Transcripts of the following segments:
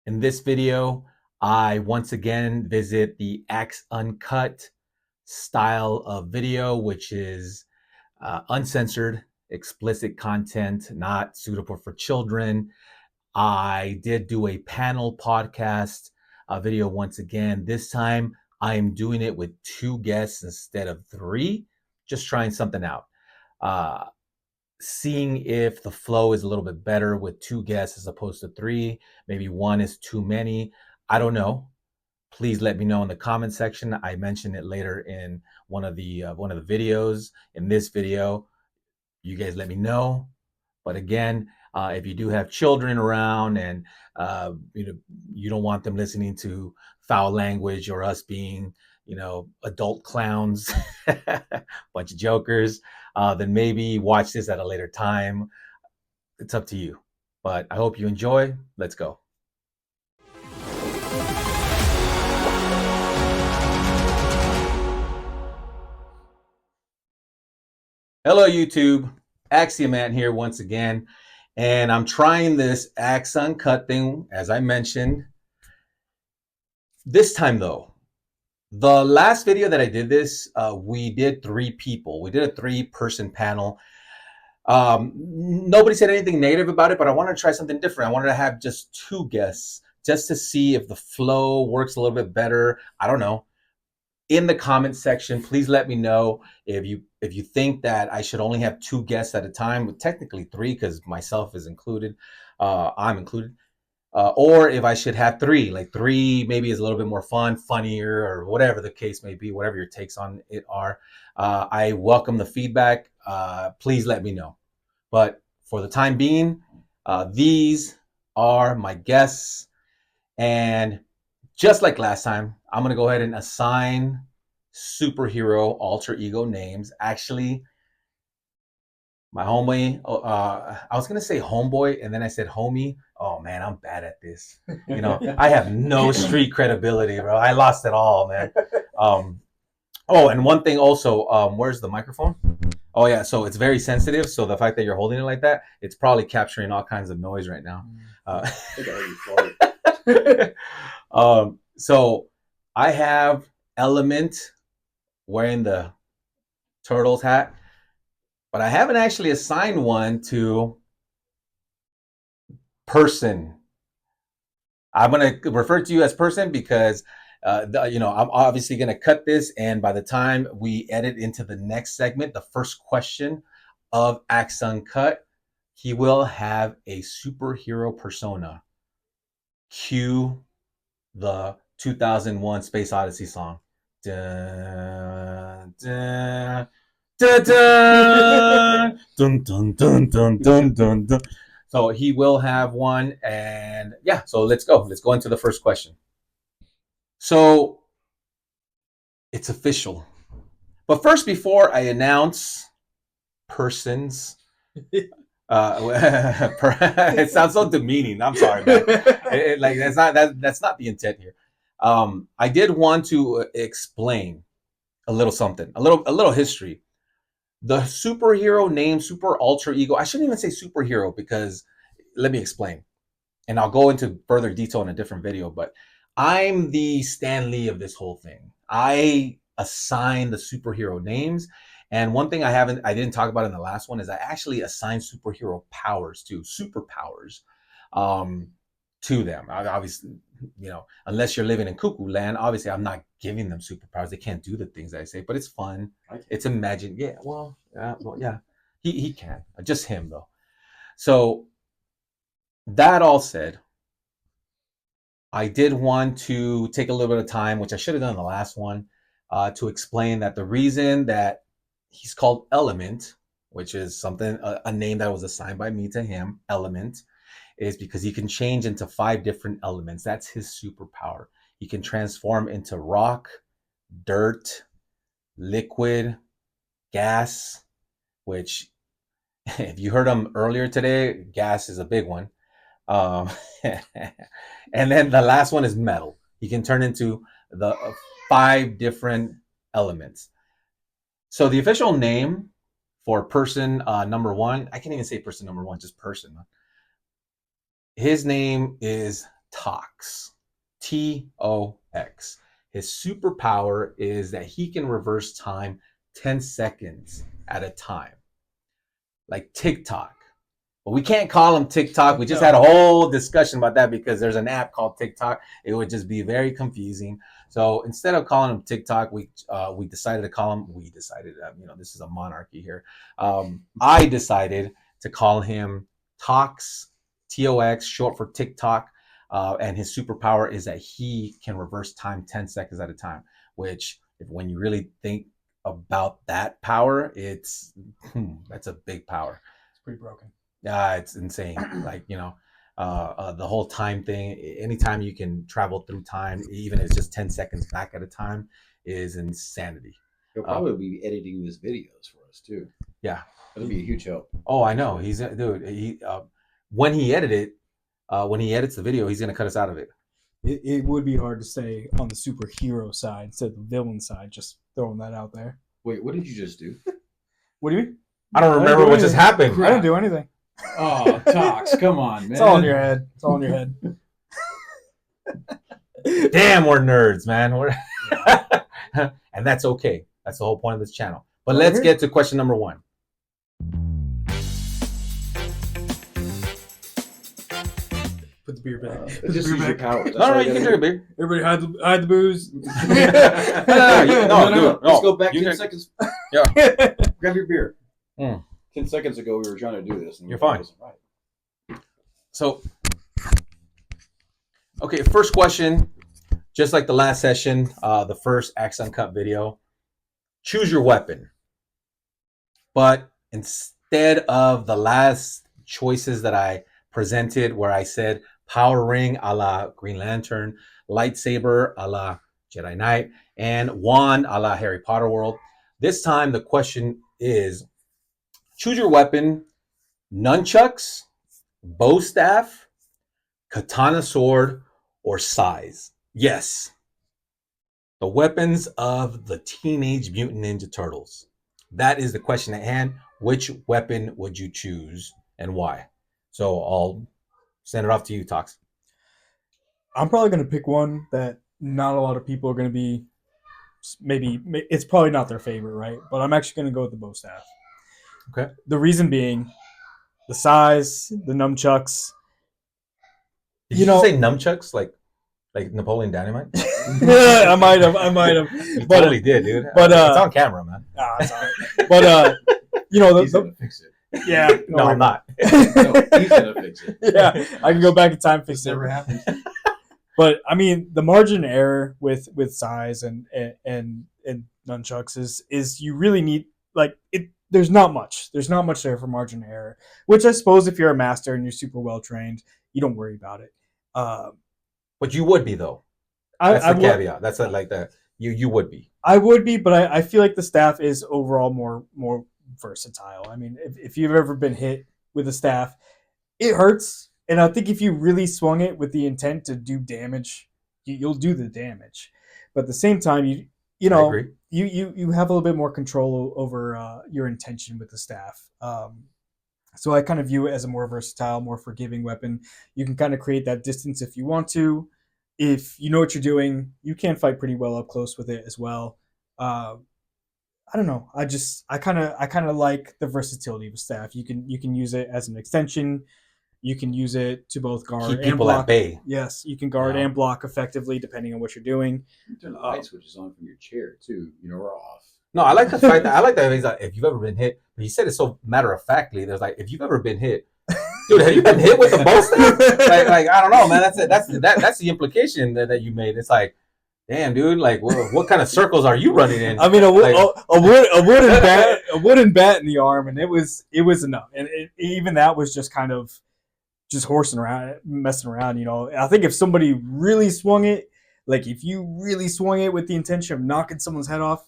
In this video, I once again visit the Uncut style of video, which is uncensored, explicit content, not suitable for children. I did do a panel podcast video once again. This time, I am doing it with two guests instead of three, just trying something out. Uh, Seeing if the flow is a little bit better with two guests as opposed to three. Maybe one is too many. I don't know. Please let me know in the comment section. I mentioned it later in one of the videos. In this video, you guys let me know. But again, if you do have children around and you don't want them listening to foul language or us being adult clowns, bunch of jokers, then maybe watch this at a later time. It's up to you. But I hope you enjoy. Let's go. Hello, YouTube. Axiomat here once again. And I'm trying this Axe Uncut thing, as I mentioned. This time, though, the last video that I did this, we did three people. We did a three-person panel. Nobody said anything negative about it, but I wanted to try something different. I wanted to have just two guests just to see if the flow works a little bit better. I don't know. In the comment section, please let me know if you think that I should only have two guests at a time, with technically three because myself is included. I'm included. Or if I should have three, like three maybe is a little bit more fun, funnier, or whatever the case may be, whatever your takes on it are. I welcome the feedback. Please let me know. But for the time being, these are my guests. And just like last time, I'm going to go ahead and assign superhero alter ego names. Actually, my homie, I was going to say homeboy, and then I said homie. Oh, man, I'm bad at this. I have no street credibility, bro. I lost it all, man. Oh, and one thing also, where's the microphone? Oh, yeah, so it's very sensitive. So the fact that you're holding it like that, it's probably capturing all kinds of noise right now. I think I already farted. So I have Element wearing the Turtles hat, but I haven't actually assigned one to Person. I'm going to refer to you as Person because, I'm obviously going to cut this. And by the time we edit into the next segment, the first question of Axe Uncut, he will have a superhero persona. Cue the 2001 Space Odyssey song. Dun, dun, dun, dun, dun, dun, dun, dun, dun, dun, dun. So he will have one, and yeah, so let's go. Let's go into the first question. So it's official. But first, before I announce persons, it sounds so demeaning. I'm sorry, man. Like that's not the intent here. I did want to explain a little something, a little history. The superhero name, super alter ego. I shouldn't even say superhero because let me explain, and I'll go into further detail in a different video. But I'm the Stan Lee of this whole thing. I assign the superhero names. And one thing I didn't talk about in the last one is I actually assign superhero powers to superpowers to them. Obviously, unless you're living in cuckoo land, obviously I'm not giving them superpowers. They can't do the things I say, but it's fun. It's imagined. Yeah, yeah. He can. Just him though. So that all said, I did want to take a little bit of time, which I should have done in the last one, to explain that the reason that he's called Element, which is something, a name that was assigned by me to him, Element, is because he can change into 5 different elements. That's his superpower. He can transform into rock, dirt, liquid, gas, which if you heard him earlier today, gas is a big one. And then the last one is metal. He can turn into the 5 different elements. So the official name for person number 1, I can't even say person number 1, just person. His name is Tox. Tox. His superpower is that he can reverse time 10 seconds at a time, like TikTok. But we can't call him TikTok. We just had a whole discussion about that because there's an app called TikTok. It would just be very confusing. So instead of calling him TikTok, we decided to call him. We decided, this is a monarchy here. I decided to call him Tox, TOX, short for TikTok. And his superpower is that he can reverse time 10 seconds at a time. Which, when you really think about that power, that's a big power. It's pretty broken. It's insane. Like, the whole time thing, anytime you can travel through time, even if it's just 10 seconds back at a time, is insanity. He'll probably be editing these videos for us too. Yeah. That'll be a huge help. Oh, I know. When he edits the video, he's going to cut us out of it. It would be hard to stay on the superhero side instead of the villain side, just throwing that out there. Wait, what did you just do? What do you mean? I don't remember what just happened. I didn't do anything. Oh, Tox, come on, man. It's all in your head. It's all in your head. Damn, we're nerds, man. And that's okay. That's the whole point of this channel. But let's get to question number 1. Put the beer back. Just use your power. No, you can drink a beer. Everybody hide the booze. No, Let's go back 10 seconds. Yeah. Grab your beer. 10 seconds ago, we were trying to do this. And you're fine. Right. So, okay, first question. Just like the last session, the first Uncut video. Choose your weapon. But instead of the last choices that I presented, where I said power ring a la Green Lantern, lightsaber a la Jedi Knight, and wand a la Harry Potter world, this time the question is, choose your weapon: nunchucks, bow staff, katana sword, or size. Yes, the weapons of the Teenage Mutant Ninja Turtles. That is the question at hand. Which weapon would you choose and why? So I'll send it off to you, Tox. I'm probably going to pick one that not a lot of people are going to be, maybe it's probably not their favorite, right? But I'm actually going to go with the bow staff. Okay. The reason being the size, the nunchucks. Did you say nunchucks like Napoleon Dynamite? I might have. You totally did, dude. But it's on camera, man. It's all right. But He's gonna fix it. Yeah. No, I'm not. No, he's gonna fix it. Yeah, I can go back in time, fix it. Never happens. But I mean, the margin of error with size and nunchucks is you really need, like, it. There's not much. There's not much there for margin of error. Which I suppose if you're a master and you're super well trained, you don't worry about it. But you would be, though. That's the caveat. That's like that. You would be. I would be, but I feel like the staff is overall more versatile. I mean, if you've ever been hit with a staff, it hurts. And I think if you really swung it with the intent to do damage, you'll do the damage. But at the same time, you have a little bit more control over your intention with the staff. So I kind of view it as a more versatile, more forgiving weapon. You can kind of create that distance if you want to. If you know what you're doing, you can fight pretty well up close with it as well. I don't know. I kind of like the versatility of a staff. You can use it as an extension. You can use it to both guard and block. At bay. Yes, you can guard and block effectively depending on what you're doing. You turn the light switches on from your chair too. We're off. No, I like the fact that he's like, if you've ever been hit. But he said it so matter of factly. There's like, if you've ever been hit, dude, have you been hit with a bow staff? like I don't know, man. That's the implication that you made. It's like, damn, dude. Like, what kind of circles are you running in? I mean, a wooden bat in the arm, and it was enough. And even that was just kind of just horsing around, messing around. I think if somebody really swung it, like if you really swung it with the intention of knocking someone's head off,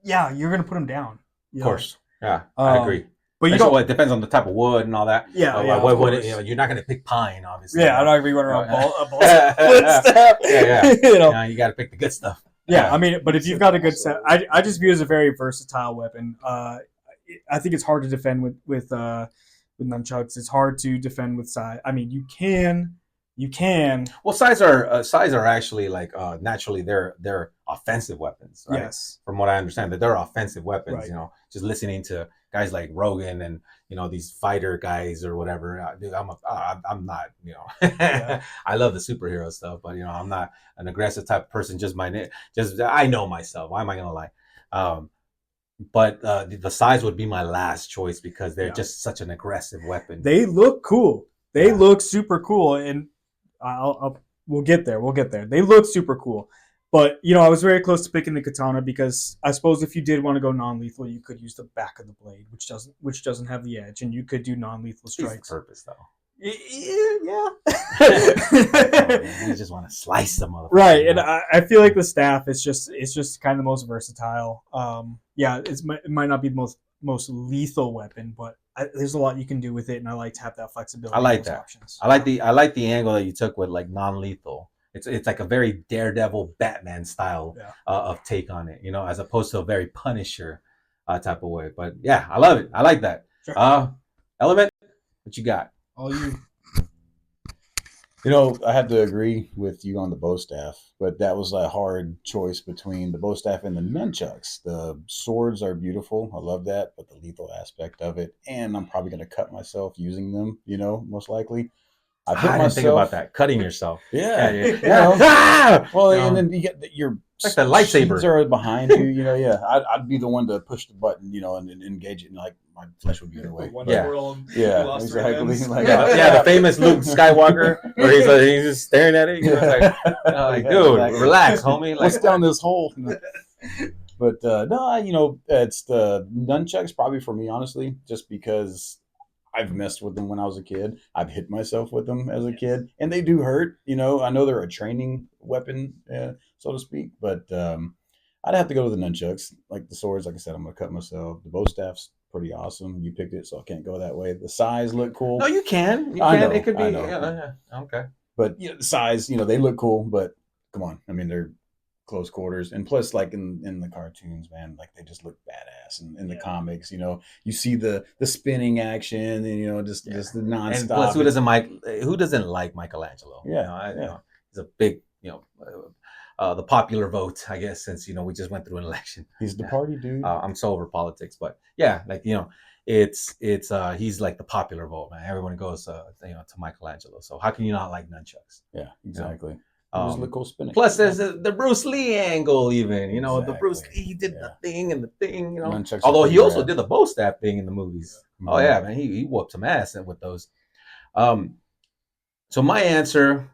yeah, you're gonna put them down. Of course, yeah, I agree. But it depends on the type of wood and all that. Yeah, you're not gonna pick pine, obviously. Yeah, I'm not gonna be running around ball stuff. Yeah. You got to pick the good stuff. Yeah, I mean, but if you've got a good set, I just view it as a very versatile weapon. I think it's hard to defend with nunchucks. It's hard to defend with size. I mean, you can, You can. Well, size are actually like naturally they're offensive weapons, right? Yes. From what I understand, that they're offensive weapons. Right. You know, just listening to guys like Rogan and these fighter guys or whatever. Dude, I'm not. Yeah. I love the superhero stuff, but I'm not an aggressive type of person. Just I know myself. Why am I gonna lie? But the size would be my last choice because they're just such an aggressive weapon. They look cool. They look super cool, and we'll get there. We'll get there. They look super cool, but I was very close to picking the katana because I suppose if you did want to go non-lethal, you could use the back of the blade, which doesn't have the edge, and you could do non-lethal strikes. Purpose though. Yeah. You just want to slice them up. Right, and I feel like the staff is just kind of the most versatile. It might not be the most lethal weapon, but there's a lot you can do with it, and I like to have that flexibility. I like that. Options. I like the angle that you took with like non-lethal. It's like a very Daredevil Batman style of take on it, as opposed to a very Punisher type of way. But yeah, I love it. I like that. Sure. Element, what you got? All you. I had to agree with you on the bow staff, but that was a hard choice between the bow staff and the nunchucks. The swords are beautiful. I love that, but the lethal aspect of it, and I'm probably going to cut myself using them, most likely. I didn't think about that. Cutting yourself. Yeah. Well, and then you get your like the lightsaber are behind you. I'd be the one to push the button, and engage it, and like my flesh would be in the way. Exactly. Like, the famous Luke Skywalker, where he's just staring at it. Like, dude, relax, homie. Like, what's down this hole? But no, it's the nunchucks probably for me, honestly, just because I've messed with them when I was a kid. I've hit myself with them as a kid, and they do hurt. I know they're a training weapon, so to speak, but I'd have to go to the nunchucks. Like the swords, like I said, I'm gonna cut myself. The bow staff's pretty awesome. You picked it, so I can't go that way. The size look cool. No, you can. I know, it could be. I know. Okay. But the size, they look cool. But come on, I mean they're close quarters, and plus like in the cartoons, man, like they just look badass. And in the comics, you see the spinning action, and just the nonstop. And plus, who doesn't like Michelangelo? He's a big the popular vote, I guess, since we just went through an election. He's the party dude. I'm so over politics, but yeah, like it's he's like the popular vote, man. Everyone goes to Michelangelo. So how can you not like nunchucks? Yeah, exactly. Just look cool spinning. Plus, there's the Bruce Lee angle, even the Bruce Lee, he did the thing and the thing, Nunchucks although he also did the bow staff thing in the movies. Yeah. Oh yeah, man, he whooped some ass with those. So my answer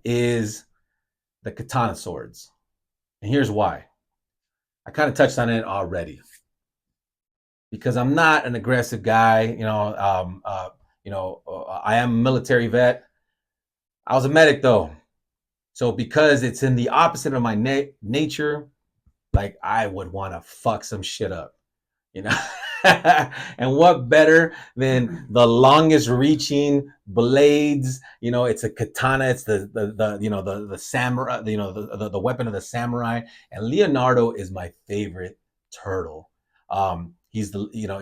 is the katana swords, and here's why. I kind of touched on it already because I'm not an aggressive guy. I am a military vet. I was a medic though, so because it's in the opposite of my nature, like I would want to fuck some shit up, And what better than the longest reaching blades? It's a katana. It's the samurai. The weapon of the samurai. And Leonardo is my favorite turtle. He's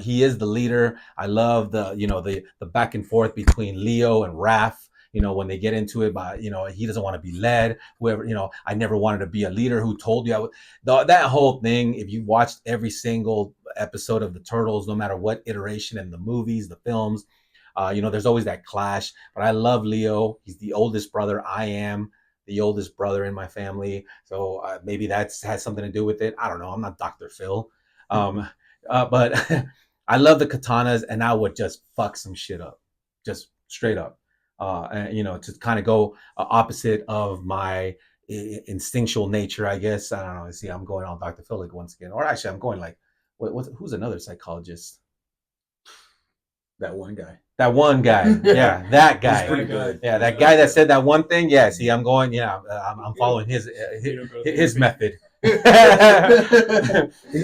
he is the leader. I love the back and forth between Leo and Raph. When they get into it, but he doesn't want to be led. Whoever, I never wanted to be a leader. Who told you that whole thing? If you watched every single episode of the Turtles, no matter what iteration in the movies, the films, there's always that clash. But I love Leo. He's the oldest brother. I am the oldest brother in my family, so maybe that has something to do with it. I don't know. I'm not Dr. Phil, but I love the katanas, and I would just fuck some shit up, just straight up. To kind of go opposite of my instinctual nature, I guess. I don't know. See, I'm going on Dr. Phil once again, or actually, I'm going like, who's another psychologist? That one guy. Yeah, that guy. He's pretty good. Yeah, that guy that said that one thing. Yeah, see, I'm going. Yeah, I'm following his method. He's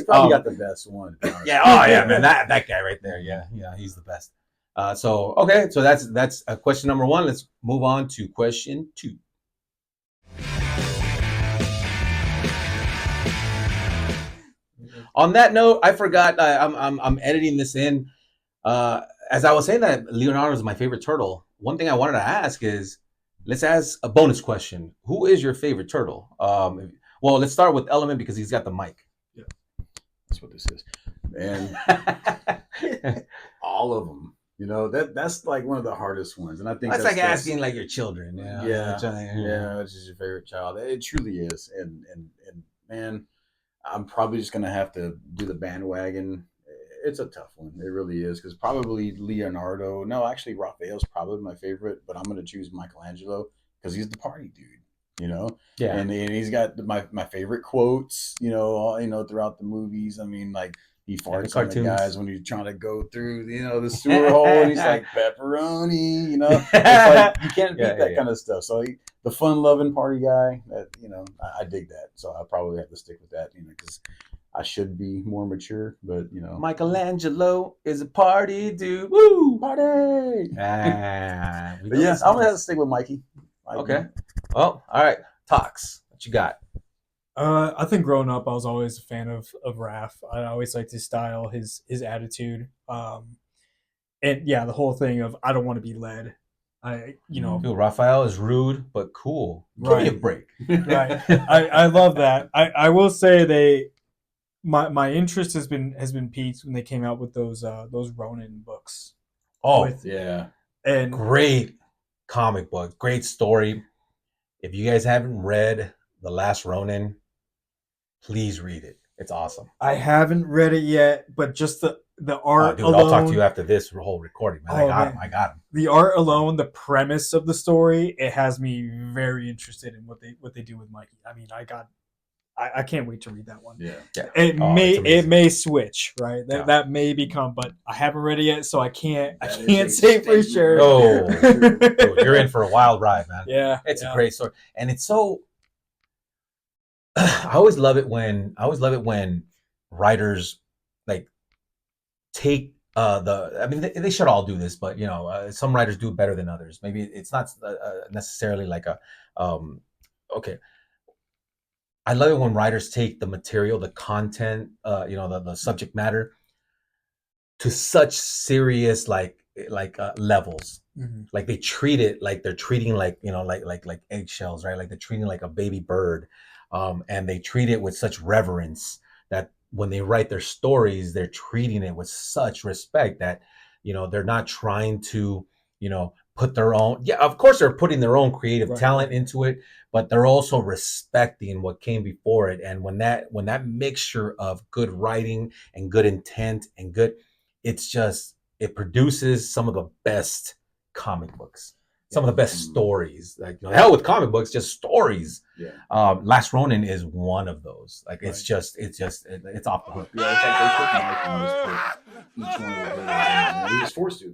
probably got the best one. Yeah. Oh yeah, man. That guy right there. Yeah, he's the best. So that's question number one. Let's move on to question two. On that note, I forgot. I'm editing this in as I was saying that Leonardo is my favorite turtle, one thing I wanted to ask is, let's ask a bonus question. Who is your favorite turtle? Well, let's start with Element because he's got the mic. Yeah, that's what this is, and all of them. You know, that's like one of the hardest ones, and I think that's like asking like your children. You know? Yeah, which is your favorite child? It truly is, and man, I'm probably just gonna have to do the bandwagon. It's a tough one. It really is, because probably Leonardo. No, actually, Raphael's probably my favorite, but I'm gonna choose Michelangelo because he's the party dude. You know, Yeah. And he's got my favorite quotes. Throughout the movies. I mean, like he farts on the guys when he's trying to go through, the sewer hole, and he's like pepperoni. It's like you can't beat that kind of stuff. So the fun-loving party guy. I dig that. So I probably have to stick with that. Because I should be more mature, but Michelangelo is a party dude. Woo! Party! But yeah, I'm gonna have to stick with Mikey. Okay. Well, all right. Tox, what you got? I think growing up, I was always a fan of Raph. I always liked his style, his attitude, and yeah, the whole thing of I don't want to be led. Dude, Raphael is rude but cool. Give me a break. Right. I love that. I will say my interest has been piqued when they came out with those Ronin books. Oh, and great comic book, great story. If you guys haven't read The Last Ronin, please read it. It's awesome. I haven't read it yet, but just the art dude, alone. I'll talk to you after this whole recording, man. I got him. The art alone, the premise of the story, it has me very interested in what they do with Mikey. I mean, I can't wait to read that one. Yeah. It may switch, right? That may become, but I haven't read it yet, so I can't say for sure. No, dude, you're in for a wild ride, man. Yeah, it's a great story, and it's so. I always love it when writers like take I mean, they should all do this, but some writers do it better than others. Maybe it's not necessarily like a okay. I love it when writers take the material, the content, the subject matter to such serious levels. Mm-hmm. Like they treat it like they're treating like eggshells, right? Like they're treating like a baby bird, and they treat it with such reverence that when they write their stories, they're treating it with such respect that they're not trying to put their own. Yeah, of course they're putting their own creative talent into it, but they're also respecting what came before it. And when that mixture of good writing and good intent and good, it produces some of the best comic books, some of the best stories. Like hell with comic books, just stories. Yeah. Last Ronin is one of those. Like it's off the hook. Yeah, it's like they put each one of the letters in. He was forced to.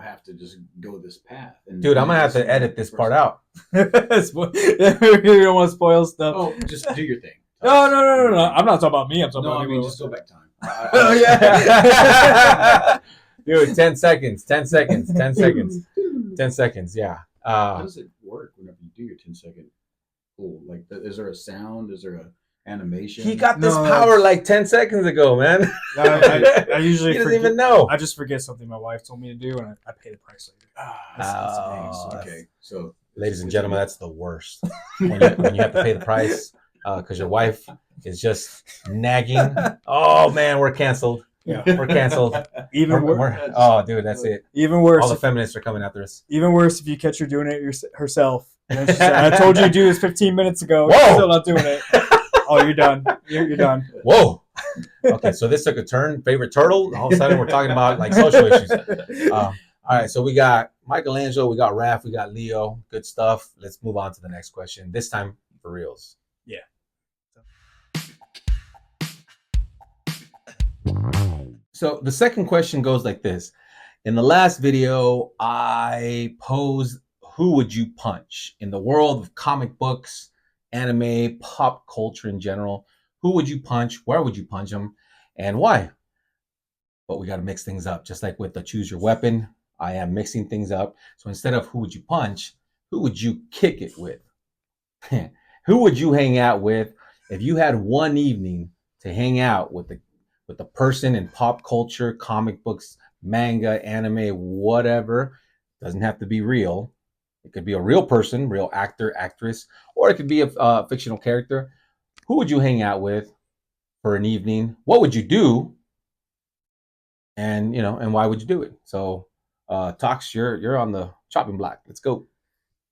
Have to just go this path. And dude, I'm gonna have to edit this part out. You don't want to spoil stuff. Oh, just do your thing. No. I'm not talking about me. I'm talking about you. Just go back time. Oh yeah. Dude, 10 seconds. 10 seconds. 10 seconds. 10 seconds. Yeah. How does it work whenever you do your 10-second? Cool. Like, is there a sound? Is there a animation? He got this power like 10 seconds ago, man. I usually he doesn't even know. I just forget something my wife told me to do, and I pay the price later. That's okay. So, ladies and gentlemen, that's the worst. when you have to pay the price because your wife is just nagging. Oh man, we're canceled. Yeah, we're canceled. Even worse. Oh, dude, that's it. Even worse. All the feminists are coming after us. Even worse if you catch her doing it herself. And she said, I told you to do this 15 minutes ago. Whoa. You're still not doing it. Oh, you're done. You're done. Whoa. Okay, so this took a turn. Favorite turtle. All of a sudden, we're talking about like social issues. All right, so we got Michelangelo, we got Raph, we got Leo. Good stuff. Let's move on to the next question. This time for reals. Yeah. So the second question goes like this. In the last video, I posed who would you punch in the world of comic books, anime, pop culture in general. Who would you punch? Where would you punch them? And why? But we got to mix things up. Just like with the choose your weapon, I am mixing things up. So instead of who would you punch, who would you kick it with? Who would you hang out with if you had one evening to hang out with the person in pop culture, comic books, manga, anime, whatever. Doesn't have to be real. It could be a real person, real actor, actress, or it could be a fictional character. Who would you hang out with for an evening? What would you do? And and why would you do it? So, Tox, you're on the chopping block. Let's go.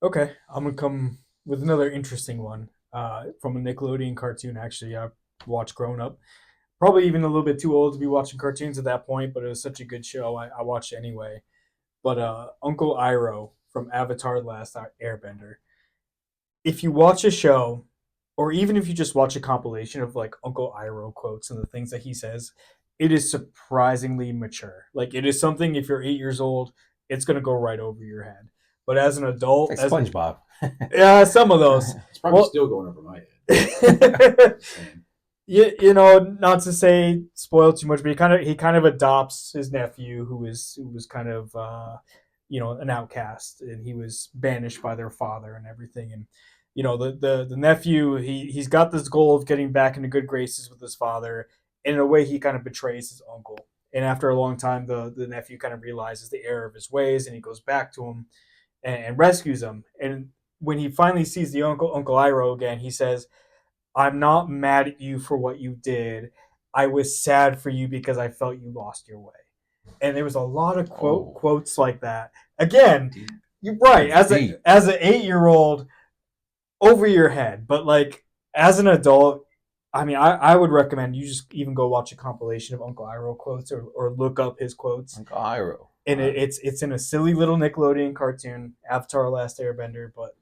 Okay, I'm gonna come with another interesting one from a Nickelodeon cartoon. Actually, I watched growing up. Probably even a little bit too old to be watching cartoons at that point, but it was such a good show. I watched it anyway. But Uncle Iroh from Avatar: The Last Airbender. If you watch a show, or even if you just watch a compilation of like Uncle Iroh quotes and the things that he says, it is surprisingly mature. Like it is something if you're 8 years old, it's gonna go right over your head. But as an adult, It's like SpongeBob. yeah, some of those. It's probably Well, still going over my head. Not to say spoil too much, but he kind of adopts his nephew, who was kind of an outcast, and he was banished by their father and everything. And the nephew, he's got this goal of getting back into good graces with his father. And in a way, he kind of betrays his uncle. And after a long time, the nephew kind of realizes the error of his ways, and he goes back to him and rescues him. And when he finally sees the Uncle Iroh again, he says, "I'm not mad at you for what you did. I was sad for you because I felt you lost your way." And there was a lot of quotes like that. Again, you're right. As an 8-year-old, over your head, but like as an adult, I mean, I would recommend you just even go watch a compilation of Uncle Iroh quotes, or look up his quotes. Uncle Iroh. And it's in a silly little Nickelodeon cartoon, Avatar: The Last Airbender. But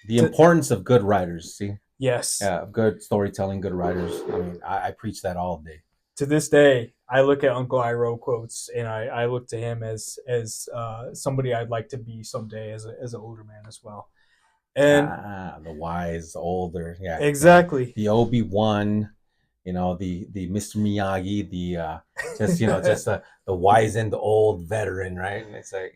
the importance of good writers. See, yes, yeah, good storytelling, good writers. I mean, I preach that all day. to this day, I look at Uncle Iroh quotes, and I look to him as somebody I'd like to be someday as an older man as well. And the wise, older, yeah, exactly. The Obi-Wan, the Mr. Miyagi, the just the wizened old veteran, right? And it's like,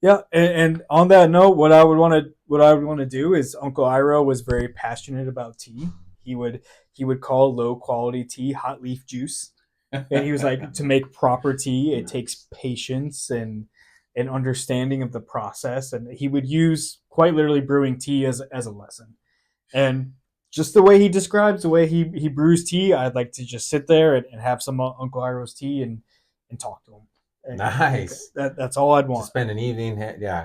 yeah. And on that note, what I would want to do is Uncle Iroh was very passionate about tea. He would call low quality tea hot leaf juice, and he was like, to make proper tea, it takes patience and an understanding of the process, and he would use quite literally brewing tea as a lesson. And just the way he describes the way he brews tea, I'd like to just sit there and have some Uncle Iroh's tea and talk to him. And nice. That's all I'd want. To spend an evening,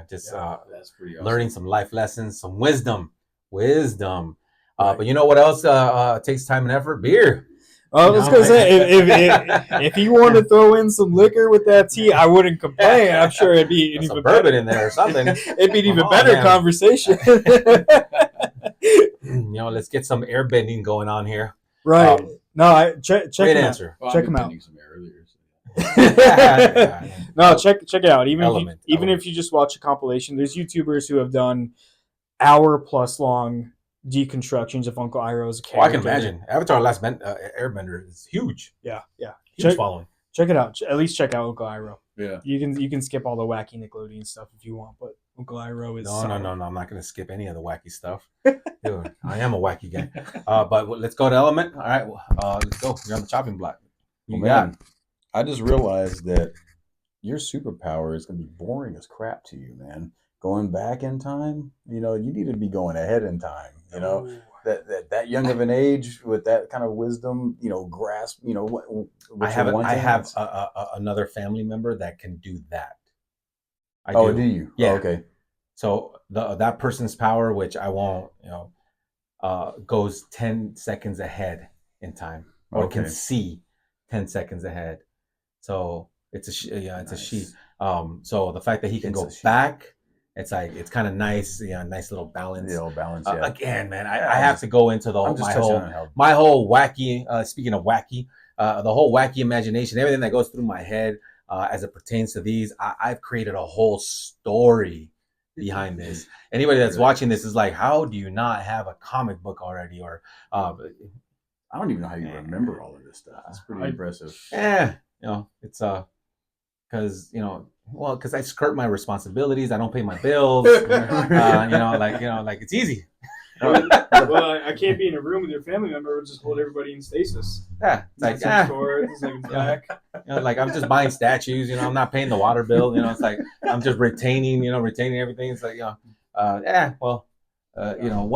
just That's pretty awesome. Learning some life lessons, some wisdom. But you know what else takes time and effort? Beer. I was gonna say, if you want to throw in some liquor with that tea, I wouldn't complain. I'm sure it'd be an even bourbon better in there or something. It'd be an even better conversation. Let's get some airbending going on here. Right. No, check great him answer. Out. Check him out. Some air earlier, so. No, check it out. Element. If you just watch a compilation, there's YouTubers who have done hour-plus long deconstructions of Uncle Iroh's character. I can imagine. Avatar: Last Airbender is huge. Yeah. Huge following. Check it out. At least check out Uncle Iroh. Yeah. You can skip all the wacky Nickelodeon stuff if you want, but Uncle Iroh is no. I'm not going to skip any of the wacky stuff. Dude, I am a wacky guy. But let's go to Element. All right, let's go. You're on the chopping block. I just realized that your superpower is going to be boring as crap to you, man. Going back in time, you need to be going ahead in time. That young of an age with that kind of wisdom, grasp, what I have another family member that can do that. Do you? Yeah. Oh, okay. So that person's power, which I won't, goes 10 seconds ahead in time, or can see 10 seconds ahead. So it's a she. So the fact that he can go back, it's kind of nice, nice little balance. Yeah, balance. Again, man, I have to go into my whole wacky. Speaking of wacky, the whole wacky imagination, everything that goes through my head as it pertains to these. I've created a whole story behind this. Anybody that's watching this is like, how do you not have a comic book already? Or I don't even know how you remember all of this stuff. It's pretty impressive. Yeah, it's because I skirt my responsibilities. I don't pay my bills. Like it's easy. Well, I can't be in a room with your family member. We'll just hold everybody in stasis. Yeah, it's like, It's like it's back. like I'm just buying statues. I'm not paying the water bill. It's like I'm just retaining everything. It's like, one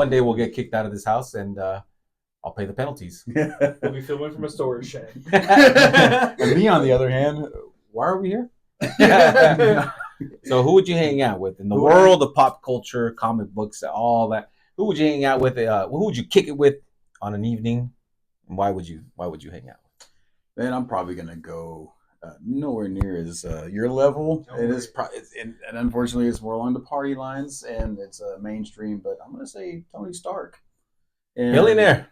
day we'll get kicked out of this house and I'll pay the penalties. We'll be filming from a storage shed. And me, on the other hand, why are we here? So who would you hang out with in the world of pop culture, comic books, all that? Who would you hang out with? Who would you kick it with on an evening? And why would you hang out? Man, I'm probably gonna go nowhere near as your level. It is, and unfortunately, it's more along the party lines, and it's mainstream. But I'm gonna say Tony Stark, billionaire.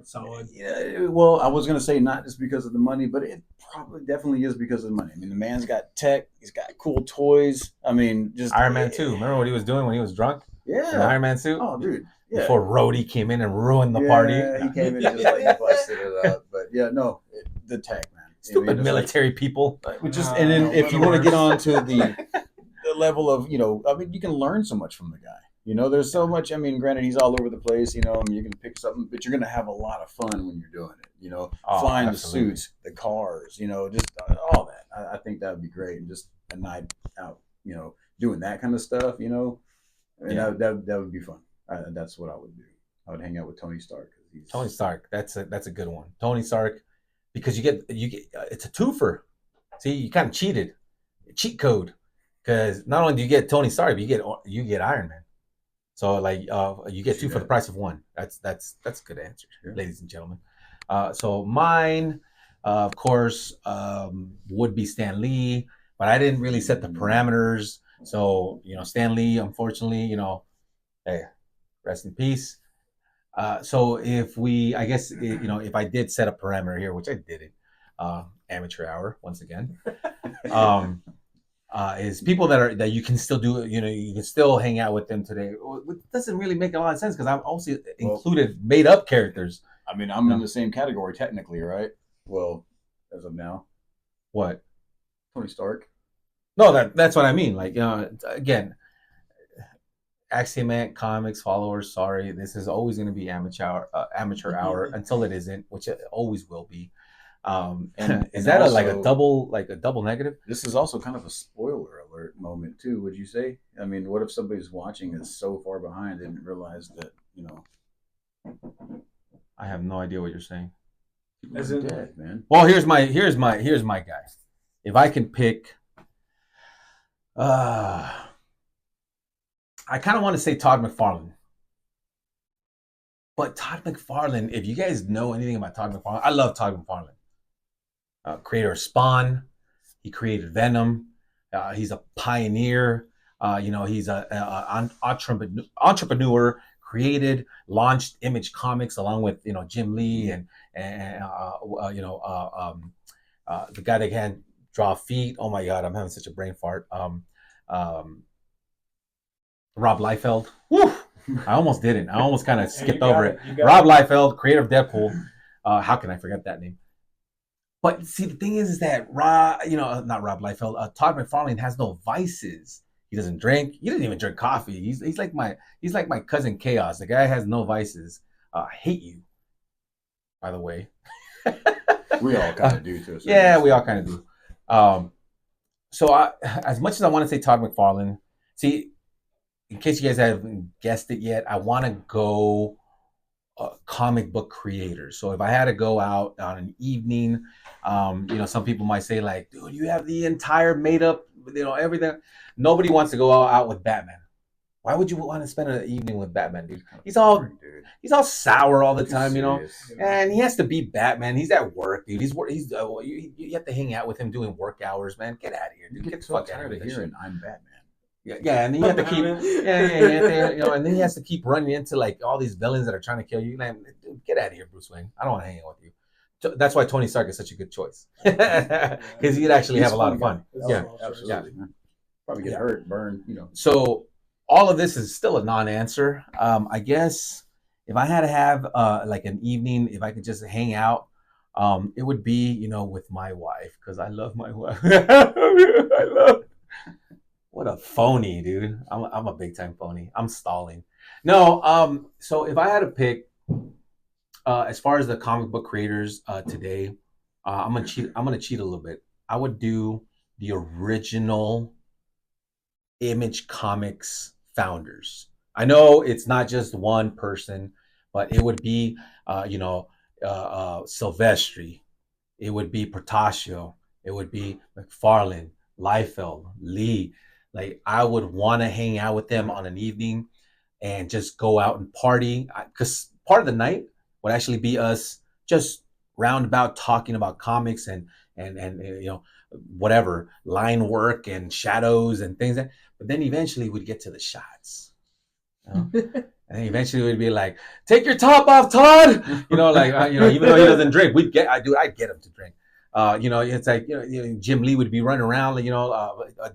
Solid. Yeah, well, I was gonna say not just because of the money, but it probably definitely is because of the money. I mean, the man's got tech, he's got cool toys. I mean, just Iron Man 2. Remember what he was doing when he was drunk? Yeah, the Iron Man suit. Oh, dude. Yeah. Before Rhodey came in and ruined the party. Yeah, he came in just like busted it up. But yeah, no, the tech, man. Stupid military people. And then if you want to get on to the level of, I mean, you can learn so much from the guy. There's so much. I mean, granted, he's all over the place. I mean, you can pick something, but you're going to have a lot of fun when you're doing it. Flying absolutely. The suits, the cars, just all that. I think that would be great. And just a night out, doing that kind of stuff, and that would be fun. That's what I would do. I would hang out with Tony Stark. Tony Stark. That's a good one. Tony Stark, because you get it's a twofer. See, you kind of cheated, cheat code, because not only do you get Tony Stark, but you get Iron Man. So like you get two for the price of one. That's a good answer, ladies and gentlemen. So mine, of course, would be Stan Lee, but I didn't really set the parameters. So Stan Lee, unfortunately, hey, rest in peace. So if I did set a parameter here, which I didn't, amateur hour once again. Is people that you can still do, you can still hang out with them today. It doesn't really make a lot of sense because I've also included made up characters. I mean, I'm in the same category technically, right? Well, as of now. What? Tony Stark. No, that's what I mean. Like, again, Axiomat Comics followers, sorry, this is always going to be amateur hour until it isn't, which it always will be. And is that also, a double negative? This is also kind of a spoiler alert moment too, would you say? I mean, what if somebody's watching is so far behind and didn't realize that, I have no idea what you're saying. As in dead, man. Well, here's my guy. If I can pick I kind of want to say Todd McFarlane. But Todd McFarlane, if you guys know anything about Todd McFarlane, I love Todd McFarlane. Creator of Spawn, he created Venom. He's a pioneer. He's an entrepreneur. Created, launched Image Comics along with Jim Lee and the guy that can draw feet. Oh my God, I'm having such a brain fart. Rob Liefeld. Woo! I almost didn't. I almost kind of skipped over it. Rob Liefeld, creator of Deadpool. How can I forget that name? But see, the thing is that not Rob Liefeld. Todd McFarlane has no vices. He doesn't drink. He doesn't even drink coffee. He's like my cousin Chaos. The guy has no vices. Hate you, by the way. We all kind of do too. Yeah, we all kind of do. So as much as I want to say Todd McFarlane, see, in case you guys haven't guessed it yet, I want to go comic book creators. So if I had to go out on an evening, some people might say like, dude, you have the entire made up, everything. Nobody wants to go out with Batman. Why would you want to spend an evening with Batman, dude? He's all sour all the time, and he has to be Batman. He's at work, dude. You have to hang out with him doing work hours, man. Get out of here, dude. Get the fuck out of here. I'm Batman. Yeah, and then you have to keep, and then he has to keep running into like all these villains that are trying to kill you. Like, dude, get out of here, Bruce Wayne. I don't want to hang out with you. That's why Tony Stark is such a good choice, because he'd actually have a lot of fun. Yeah, absolutely. Yeah. Probably get hurt, burned, So all of this is still a non-answer. I guess if I had to have like an evening, if I could just hang out, it would be with my wife, because I love my wife. What a phony, dude. I'm a big time phony. I'm stalling. No, so if I had to pick, as far as the comic book creators today, I'm gonna cheat. I'm gonna cheat a little bit. I would do the original Image Comics founders. I know it's not just one person, but it would be, Silvestri. It would be Portacio. It would be McFarlane, Liefeld, Lee. Like I would want to hang out with them on an evening and just go out and party. Because part of the night would actually be us just roundabout talking about comics and whatever line work and shadows and things. But then eventually we'd get to the shots. You know? And eventually we'd be like, "Take your top off, Todd." Even though he doesn't drink, I'd get him to drink. It's like Jim Lee would be running around,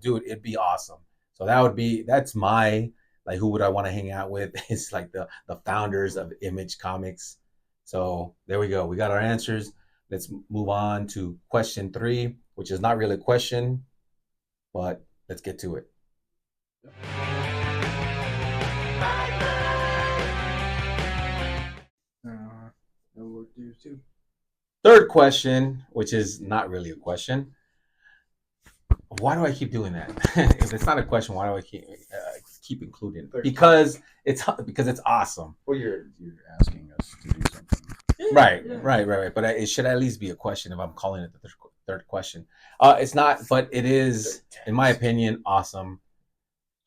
dude, it'd be awesome. So that's my like, who would I want to hang out with? It's like the founders of Image Comics. So there we go. We got our answers. Let's move on to question 3, which is not really a question, but let's get to it. No work to do too. Third question, which is not really a question. Why do I keep doing that? If it's not a question, why do I keep including it? Because it's awesome. Well, you're asking us to do something. Right. But it should at least be a question if I'm calling it the third question. It's not, but it is, in my opinion, awesome.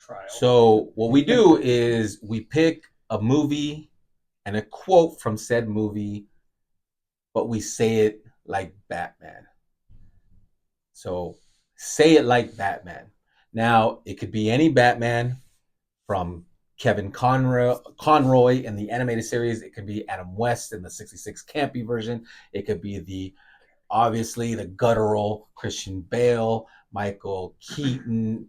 Trial. So what we do is we pick a movie and a quote from said movie, but we say it like Batman. So say it like Batman. Now, it could be any Batman from Kevin Conroy in the animated series. It could be Adam West in the 66 campy version. It could be obviously the guttural Christian Bale, Michael Keaton,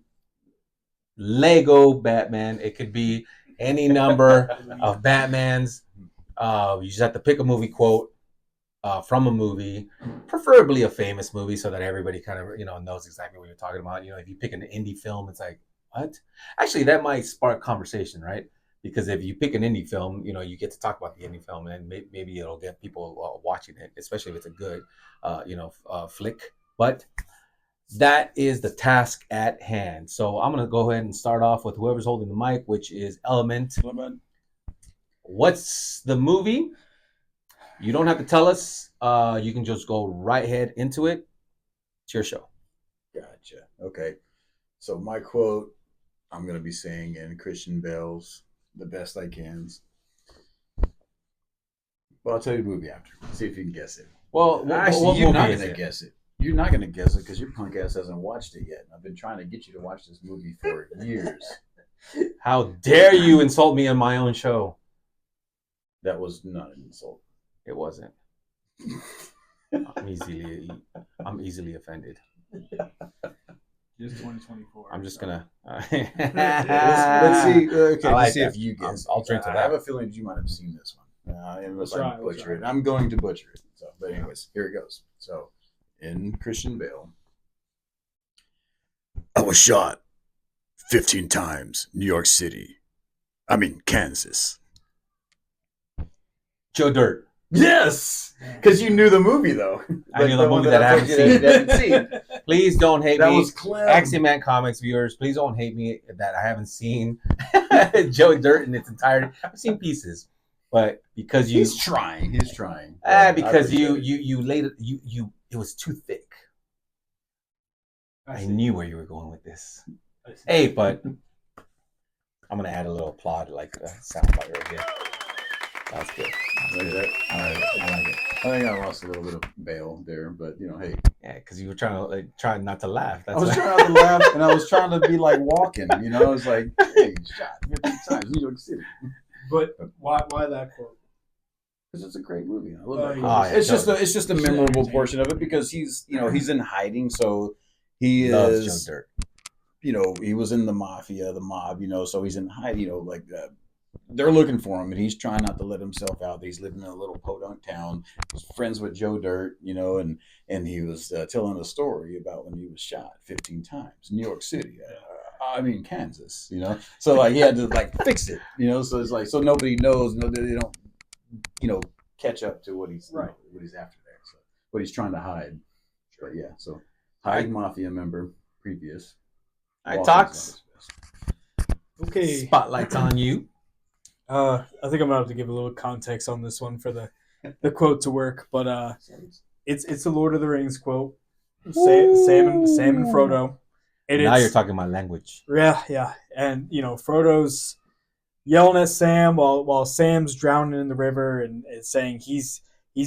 Lego Batman. It could be any number of Batmans. You just have to pick a movie quote from a movie, preferably a famous movie, so that everybody kind of knows exactly what you're talking about. If you pick an indie film, it's like, what? Actually, that might spark conversation, right? Because if you pick an indie film, you get to talk about the indie film, and maybe it'll get people watching it, especially if it's a good, flick. But that is the task at hand. So I'm gonna go ahead and start off with whoever's holding the mic, which is Element. What's the movie? You don't have to tell us. You can just go right ahead into it. It's your show. Gotcha. Okay. So my quote, I'm going to be saying in Christian Bale's The Best I Can. Well, I'll tell you the movie after. See if you can guess it. Well, actually, you're not going to guess it. You're not going to guess it because your punk ass hasn't watched it yet. I've been trying to get you to watch this movie for years. How dare you insult me on my own show? That was not an insult. It wasn't. I'm easily offended. Just 2024. I'm just gonna. Let's see. Okay, let's see if you guess. I'll drink to that. I have a feeling you might have seen this one. Unless I butcher it. I'm going to butcher it. So, but anyways, here it goes. So, in Christian Bale, I was shot 15 times. New York City. Kansas. Joe Dirt. Yes, because you knew the movie though. I knew the movie that I haven't seen. Please don't hate me. That was Clem. Axiom Man Comics viewers, please don't hate me that I haven't seen Joe Dirt in its entirety. I've seen pieces, but because he's trying. Because you laid it. It was too thick. I knew where you were going with this. Hey, but I'm gonna add a little applaud like a soundbite right here. That's good. I like it. I think I lost a little bit of Bale there, but hey. Yeah, because you were trying not to laugh. I was trying not to laugh, and I was trying to be like walking. I was like, "Hey, shot 50 times, New York City." But why that quote? Because it's a great movie. I love it. It's just a memorable portion of it because he's in hiding, so he loves is. Joe Dirt. He was in the mafia, the mob. So he's in hiding. They're looking for him, and he's trying not to let himself out. He's living in a little podunk town. He's friends with Joe Dirt, and he was telling a story about when he was shot 15 times, New York City. I mean, Kansas, you know. So like he had to like fix it, you know. So it's like so nobody knows, no, they don't, you know, catch up to what he's Right. what he's after there. So what he's trying to hide. But yeah, so hide mafia member previous. I talks. Okay. Spotlight's on you. I think I'm gonna have to give a little context on this one for the quote to work, but it's a Lord of the Rings quote. Sam and Frodo. And Now you're talking my language. Yeah, and you know Frodo's yelling at Sam while Sam's drowning in the river and saying he's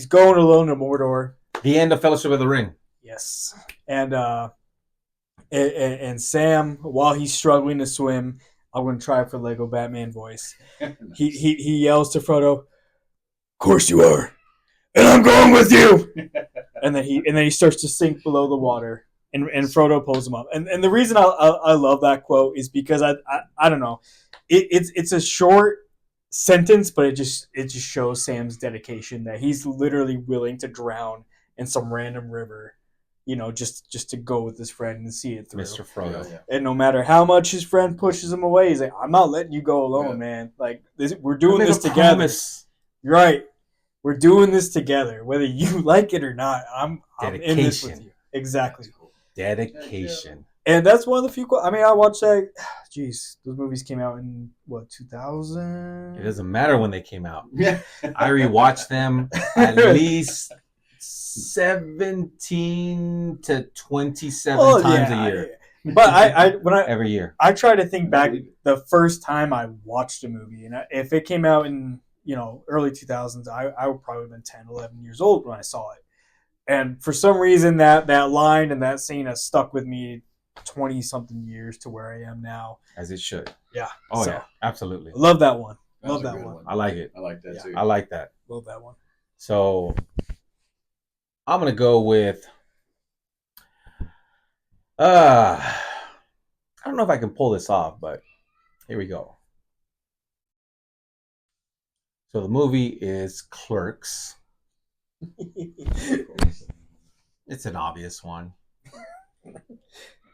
going alone to Mordor. The end of Fellowship of the Ring. Yes, and Sam, while he's struggling to swim, I'm going to try for Lego Batman voice. He yells to Frodo, "Of course you are, and I'm going with you." and then he starts to sink below the water, and Frodo pulls him up. And the reason I love that quote is because I don't know, it's a short sentence, but it just shows Sam's dedication that he's literally willing to drown in some random river, you know, just to go with his friend and see it through. Mr. Frodo. Yeah. And no matter how much his friend pushes him away, he's like, "I'm not letting you go alone, man. Like we're doing this together." Promise. You're right. We're doing this together, whether you like it or not. I'm in this with you. Exactly. Dedication. And that's one of the few. I mean, I watched that. Jeez, those movies came out in what 2000. It doesn't matter when they came out. I rewatched them at least 17 to 27 times a year. But Every year. I try to think back the first time I watched a movie, and if it came out in early 2000s, I would probably have been 10, 11 years old when I saw it. And for some reason, that line and that scene has stuck with me 20-something years to where I am now. As it should. Yeah. Oh, yeah. Absolutely. Love that one. Love that one. I like it. I like that too. I like that. Love that one. So I'm going to go with I don't know if I can pull this off, but here we go. So the movie is Clerks. It's an obvious one.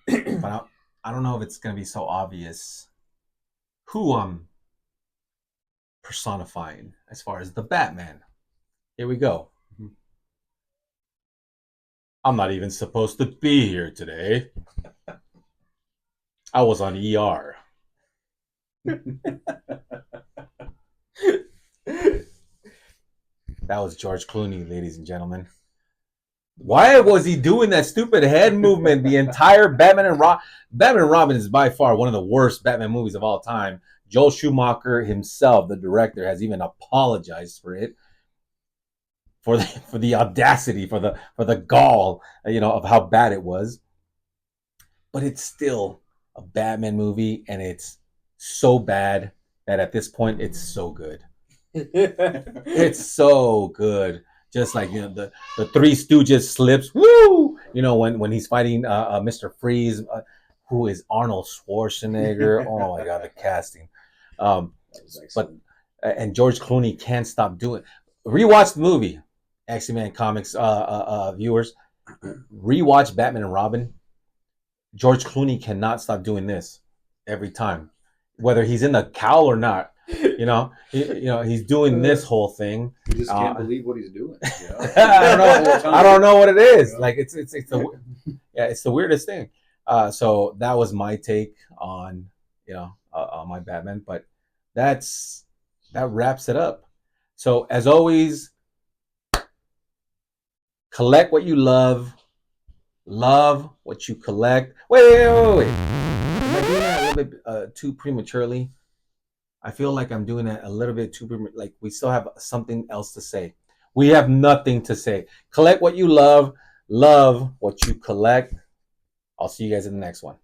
But I don't know if it's going to be so obvious who I'm personifying as far as the Batman. Here we go. I'm not even supposed to be here today. I was on ER. That was George Clooney, ladies and gentlemen. Why was he doing that stupid head movement the entire Batman and Robin is by far one of the worst Batman movies of all time. Joel Schumacher himself, the director, has even apologized for it. For the audacity, for the gall, of how bad it was. But it's still a Batman movie, and it's so bad that at this point it's so good. It's so good. Just like the Three Stooges slips, woo! When he's fighting Mr. Freeze, who is Arnold Schwarzenegger. Oh my God, the casting. And George Clooney can't stop doing. Rewatch the movie, X-Men Comics viewers. Rewatch Batman and Robin. George Clooney cannot stop doing this every time, whether he's in the cowl or not. He's doing this whole thing. You just can't believe what he's doing. I don't know what it is. Like it's the weirdest thing. So that was my take on on my Batman, but that wraps it up. So as always, collect what you love what you collect. Wait. Am I doing that a little bit too prematurely? I feel like I'm doing it a little bit too prematurely. Like we still have something else to say. We have nothing to say. Collect what you love what you collect. I'll see you guys in the next one.